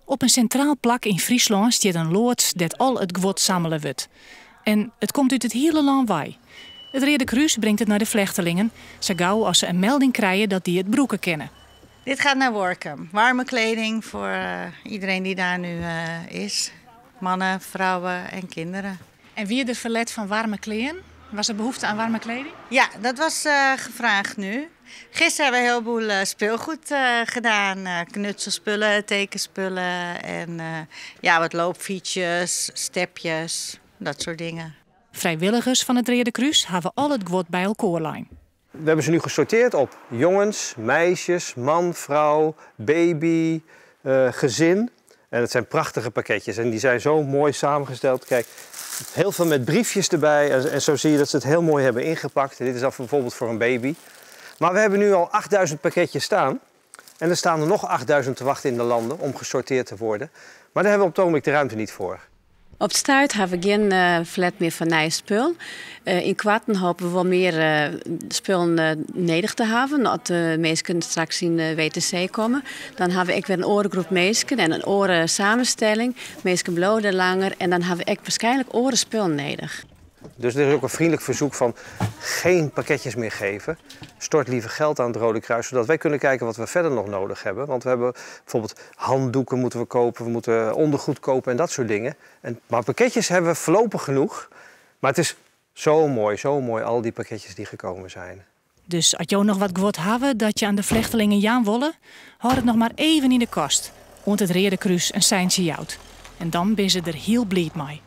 Op een centraal plak in Friesland staat een loods dat al het gwot sammelen wordt. En het komt uit het hele land bij. Het Rode Kruis brengt het naar de vlechtelingen, zo gauw als ze een melding krijgen dat die het broeken kennen. Dit gaat naar Workum. Warme kleding voor iedereen die daar nu is. Mannen, vrouwen en kinderen. En wie er verlet van warme kleren? Was er behoefte aan warme kleding? Ja, dat was gevraagd nu. Gisteren hebben we een heleboel speelgoed gedaan. Knutselspullen, tekenspullen en wat loopfietsjes, stepjes, dat soort dingen. Vrijwilligers van het Rode Kruis hebben al het gwot bij elkaar lijn. We hebben ze nu gesorteerd op jongens, meisjes, man, vrouw, baby, gezin. En het zijn prachtige pakketjes en die zijn zo mooi samengesteld. Kijk, heel veel met briefjes erbij en zo zie je dat ze het heel mooi hebben ingepakt. Dit is bijvoorbeeld voor een baby. Maar we hebben nu al 8000 pakketjes staan. En er staan er nog 8000 te wachten in de landen om gesorteerd te worden. Maar daar hebben we op het ogenblik de ruimte niet voor. Op het stuit hebben we geen flat meer van nieuw spul. In kwarten hopen we wel meer spullen nodig te hebben. Als de mensen straks in de WTC komen. Dan hebben we ook weer een orengroep mensen en een oren samenstelling. Mensen bloden langer en dan hebben we ook waarschijnlijk oren spullen nodig. Dus er is ook een vriendelijk verzoek van geen pakketjes meer geven. Stort liever geld aan het Rode Kruis, zodat wij kunnen kijken wat we verder nog nodig hebben. Want we hebben bijvoorbeeld handdoeken moeten we kopen, we moeten ondergoed kopen en dat soort dingen. Maar pakketjes hebben we voorlopig genoeg. Maar het is zo mooi al die pakketjes die gekomen zijn. Dus als je nog wat gewot hebben dat je aan de vlechtelingen Jaan willen, houd het nog maar even in de kast. Want het Rode Kruis een seintje jout. En dan ben ze er heel blij mee.